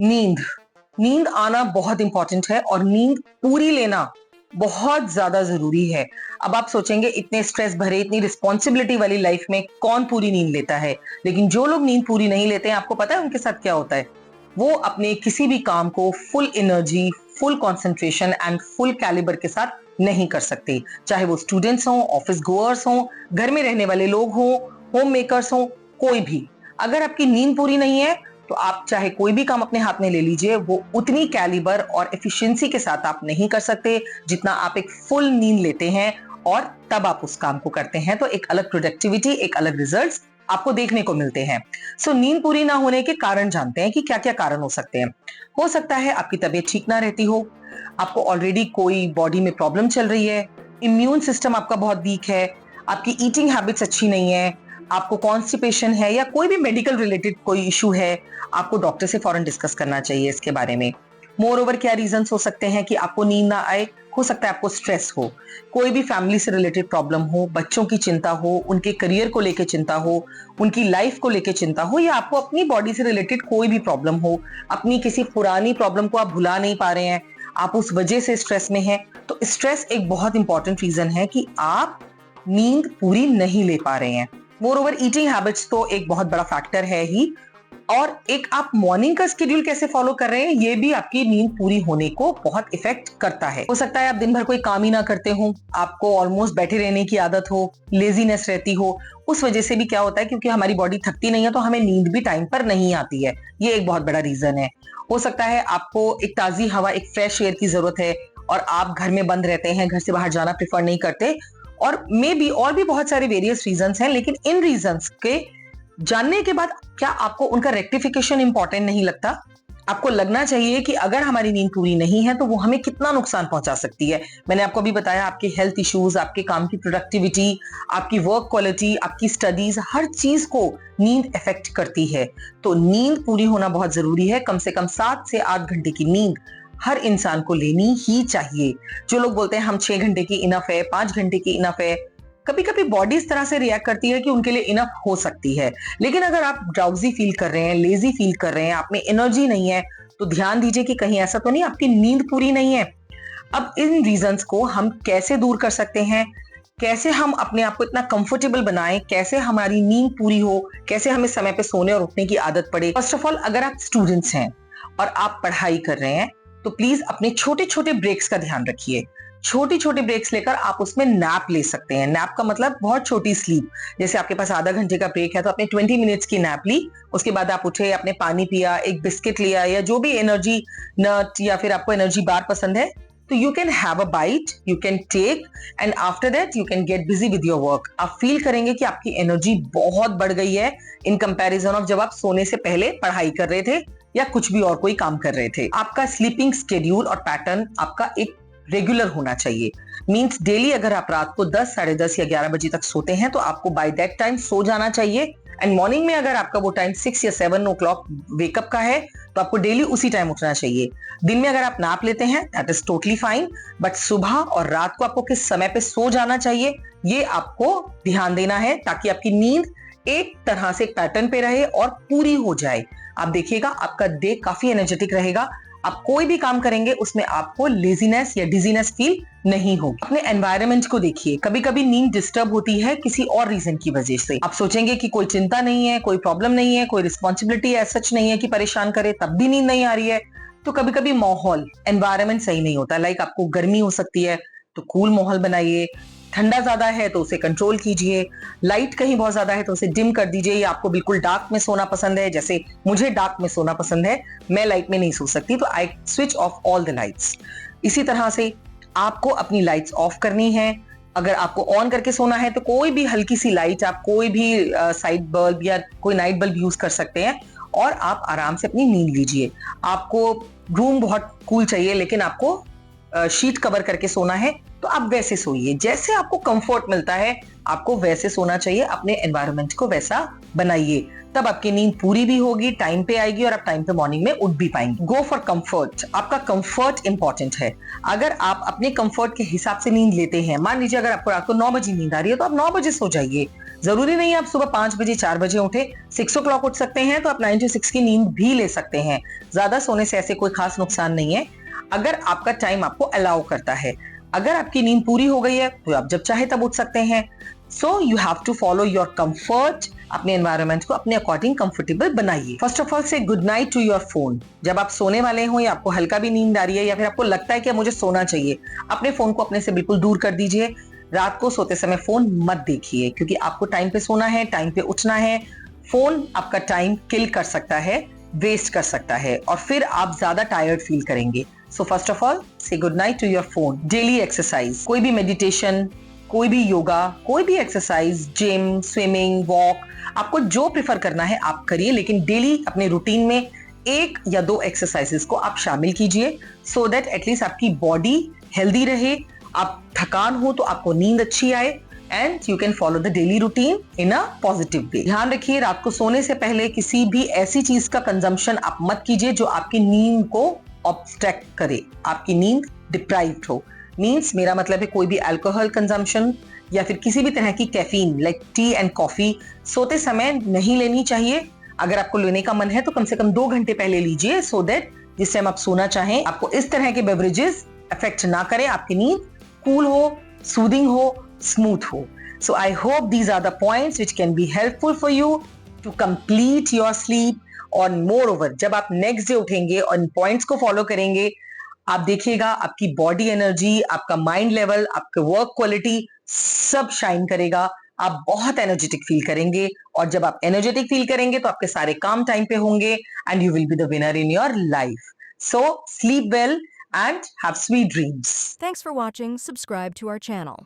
नींद नींद आना बहुत इंपॉर्टेंट है और नींद पूरी लेना बहुत ज्यादा जरूरी है। अब आप सोचेंगे इतने स्ट्रेस भरे इतनी रिस्पॉन्सिबिलिटी वाली लाइफ में कौन पूरी नींद लेता है, लेकिन जो लोग नींद पूरी नहीं लेते हैं आपको पता है उनके साथ क्या होता है। वो अपने किसी भी काम को full energy, full concentration and full calibre के साथ नहीं कर सकते, चाहे वो स्टूडेंट्स हों, ऑफिस गोअर्स हों, घर में रहने वाले लोग हों, होम मेकर्स हों, कोई भी। अगर आपकी नींद पूरी नहीं है तो आप चाहे कोई भी काम अपने हाथ में ले लीजिए, वो उतनी कैलिबर और एफिशिएंसी के साथ आप नहीं कर सकते जितना आप एक फुल नींद लेते हैं और तब आप उस काम को करते हैं, तो एक अलग प्रोडक्टिविटी, एक अलग रिजल्ट्स आपको देखने को मिलते हैं। सो नींद पूरी ना होने के कारण जानते हैं कि क्या क्या कारण हो सकते हैं। हो सकता है आपकी तबीयत ठीक ना रहती हो, आपको ऑलरेडी कोई बॉडी में प्रॉब्लम चल रही है, इम्यून सिस्टम आपका बहुत वीक है, आपकी ईटिंग हैबिट्स अच्छी नहीं है, आपको कॉन्स्टिपेशन है या कोई भी मेडिकल रिलेटेड कोई इशू है, आपको डॉक्टर से फौरन डिस्कस करना चाहिए इसके बारे में। मोर ओवर क्या रीजंस हो सकते हैं कि आपको नींद ना आए? हो सकता है आपको स्ट्रेस हो, कोई भी फैमिली से रिलेटेड प्रॉब्लम हो, बच्चों की चिंता हो, उनके करियर को लेके चिंता हो, उनकी लाइफ को लेके चिंता हो, या आपको अपनी बॉडी से रिलेटेड कोई भी प्रॉब्लम हो, अपनी किसी पुरानी प्रॉब्लम को आप भुला नहीं पा रहे हैं, आप उस वजह से स्ट्रेस में हैं। तो स्ट्रेस एक बहुत इंपॉर्टेंट रीजन है कि आप नींद पूरी नहीं ले पा रहे हैं। मोर ओवर ईटिंग हैबिट्स तो एक बहुत बड़ा फैक्टर है ही, और एक आप मॉर्निंग का शेड्यूल कैसे फॉलो कर रहे हैं ये भी आपकी नींद पूरी होने को बहुत इफेक्ट करता है। हो सकता है आप दिन भर कोई काम ही ना करते हो, आपको ऑलमोस्ट बैठे रहने की आदत हो, लेजीनेस रहती हो, उस वजह से भी क्या होता है, क्योंकि हमारी बॉडी थकती नहीं है तो हमें नींद भी टाइम पर नहीं आती है। ये एक बहुत बड़ा रीजन है। हो सकता है आपको एक ताजी हवा, एक फ्रेश एयर की जरूरत है और आप घर में बंद रहते हैं, घर से बाहर जाना प्रेफर नहीं करते, और मे बी और भी बहुत सारे वेरियस रीजंस हैं, लेकिन इन रीजंस के जानने के बाद क्या आपको उनका रेक्टिफिकेशन इंपॉर्टेंट नहीं लगता? आपको लगना चाहिए कि अगर हमारी नींद पूरी नहीं है तो वो हमें कितना नुकसान पहुंचा सकती है। मैंने आपको अभी बताया, आपके हेल्थ इश्यूज, आपके काम की प्रोडक्टिविटी, आपकी वर्क क्वालिटी, आपकी स्टडीज, हर चीज को नींद इफेक्ट करती है। तो नींद पूरी होना बहुत जरूरी है। कम से कम 7 से 8 घंटे की नींद हर इंसान को लेनी ही चाहिए। जो लोग बोलते हैं हम 6 घंटे की इनफ है, 5 घंटे की इनफ है, कभी कभी बॉडी इस तरह से रिएक्ट करती है कि उनके लिए इनफ हो सकती है। लेकिन अगर आप ड्राउजी फील कर रहे हैं, लेजी फील कर रहे हैं, आप में एनर्जी नहीं है, तो ध्यान दीजिए कि कहीं ऐसा तो नहीं आपकी नींद पूरी नहीं है। अब इन रीजंस को हम कैसे दूर कर सकते हैं, कैसे हम अपने आप को इतना कंफर्टेबल बनाएं, कैसे हमारी नींद पूरी हो, कैसे हमें समय पे सोने और उठने की आदत पड़े। फर्स्ट ऑफ ऑल, अगर आप स्टूडेंट्स हैं और आप पढ़ाई कर रहे हैं तो प्लीज अपने छोटे छोटे ब्रेक्स का ध्यान रखिए। छोटी छोटी ब्रेक्स लेकर आप उसमें नैप ले सकते हैं। नैप का मतलब बहुत छोटी स्लीप। जैसे आपके पास आधा घंटे का ब्रेक है तो आपने 20 मिनट्स की नैप ली, उसके बाद आप उठे, आपने पानी पिया, एक बिस्किट लिया या जो भी एनर्जी नट या फिर आपको एनर्जी बार पसंद है, तो you can have a bite, you can take, and after that you can get busy with your work. आप फील करेंगे कि आपकी एनर्जी बहुत बढ़ गई है इन कंपैरिजन ऑफ जब आप सोने से पहले पढ़ाई कर रहे थे या कुछ भी और कोई काम कर रहे थे। आपका स्लीपिंग शेड्यूल और पैटर्न आपका एक रेगुलर होना चाहिए। मींस डेली अगर आप रात को 10, साढ़े 10 या 11 बजे तक सोते हैं तो आपको बाय दैट टाइम सो जाना चाहिए। एंड मॉर्निंग में अगर आपका वो टाइम 6 या 7 ओ क्लॉक वेकअप का है तो आपको डेली उसी टाइम उठना चाहिए। दिन में अगर आप नैप लेते हैं that is totally fine, but सुबह और रात को आपको किस समय पे सो जाना चाहिए ये आपको ध्यान देना है, ताकि आपकी नींद एक तरह से पैटर्न पे रहे और पूरी हो जाए। आप देखिएगा आपका डे काफी एनर्जेटिक रहेगा। आप कोई भी काम करेंगे उसमें आपको लेजीनेस या डिजीनेस फील नहीं होगी। अपने एनवायरनमेंट को देखिए। कभी कभी नींद डिस्टर्ब होती है किसी और रीजन की वजह से। आप सोचेंगे कि कोई चिंता नहीं है, कोई प्रॉब्लम नहीं है, कोई रिस्पॉन्सिबिलिटी ऐसा सच नहीं है कि परेशान करे, तब भी नींद नहीं आ रही है। तो कभी कभी माहौल, एनवायरनमेंट सही नहीं होता। लाइक आपको गर्मी हो सकती है तो कूल माहौल बनाइए, ठंडा ज्यादा है तो उसे कंट्रोल कीजिए, लाइट कहीं बहुत ज्यादा है तो उसे डिम कर दीजिए, या आपको बिल्कुल डार्क में सोना पसंद है, जैसे मुझे डार्क में सोना पसंद है, मैं लाइट में नहीं सो सकती तो I switch off all the lights. इसी तरह से आपको अपनी लाइट्स ऑफ करनी है। अगर आपको ऑन करके सोना है तो कोई भी हल्की सी लाइट, आप कोई भी साइड बल्ब या कोई नाइट बल्ब यूज कर सकते हैं और आप आराम से अपनी नींद लीजिए। आपको रूम बहुत कूल चाहिए लेकिन आपको शीट कवर करके सोना है तो आप वैसे सोइए, जैसे आपको कंफर्ट मिलता है आपको वैसे सोना चाहिए। अपने एनवायरनमेंट को वैसा बनाइए, तब आपकी नींद पूरी भी होगी, टाइम पे आएगी और आप टाइम पे मॉर्निंग में उठ भी पाएंगे। Go for comfort. आपका कंफर्ट इंपॉर्टेंट है। अगर आप अपने कंफर्ट के हिसाब से नींद लेते हैं, मान लीजिए अगर आपको रात को 9 बजे नींद आ रही है तो आप 9 बजे सो जाइए। जरूरी नहीं आप सुबह 5 बजे 4 बजे उठे, 6 ओ क्लॉक उठ सकते हैं तो आप 9 to 6 की नींद भी ले सकते हैं। ज्यादा सोने से ऐसे कोई खास नुकसान नहीं है अगर आपका टाइम आपको अलाउ करता है। अगर आपकी नींद पूरी हो गई है तो आप जब चाहे तब उठ सकते हैं। So you have to follow your comfort, अपने एनवायरनमेंट को अपने अकॉर्डिंग कंफर्टेबल बनाइए। First of all say good night to your phone. जब आप सोने वाले हो या आपको हल्का भी नींद आ रही है या फिर आपको लगता है कि मुझे सोना चाहिए, अपने फोन को अपने से बिल्कुल दूर कर दीजिए। रात को सोते समय फोन मत देखिए क्योंकि आपको टाइम पे सोना है, टाइम पे उठना है। फोन आपका टाइम किल कर सकता है, वेस्ट कर सकता है और फिर आप ज्यादा टायर्ड फील करेंगे। So first of all say good night to your phone. Daily exercise, कोई भी मेडिटेशन, कोई भी योगा, कोई भी एक्सरसाइज, जिम, स्विमिंग, वॉक, आपको जो प्रिफर करना है आप करिए, लेकिन डेली अपने रूटीन में 1 या 2 एक्सरसाइजेस को आप शामिल कीजिए सो दैट एटलीस्ट आपकी बॉडी हेल्दी रहे, आप थकान हो तो आपको नींद अच्छी आए and you can follow the daily routine in a positive way. ध्यान रखिए रात को सोने से पहले किसी भी ऐसी चीज का कंजम्पशन आप मत कीजिए जो आपकी नींद को ऑब्स्ट्रैक्ट करे, आपकी नींद डिप्राइव्ड हो। मीन्स मेरा मतलब है कोई भी अल्कोहल कंजम्पशन या फिर किसी भी तरह की caffeine like T and coffee सोते समय नहीं लेनी चाहिए। अगर आपको लेने का मन है तो कम से कम 2 घंटे पहले लीजिए सो दैट जिस टाइम आप सोना चाहें आपको इस तरह के बेवरेजेस अफेक्ट ना करें, आपकी नींद कूल हो, सूदिंग हो, स्मूथ हो। So I hope these are the points which can be helpful for you to complete your sleep। और moreover जब आप नेक्स्ट डे उठेंगे और इन पॉइंट्स को फॉलो करेंगे, आप देखिएगा आपकी बॉडी एनर्जी, आपका माइंड लेवल, आपका वर्क क्वालिटी सब शाइन करेगा। आप बहुत एनर्जेटिक फील करेंगे और जब आप एनर्जेटिक फील करेंगे तो आपके सारे काम टाइम पे होंगे and you will be the winner in your life. So sleep well and have sweet dreams. Thanks for watching. Subscribe to our channel.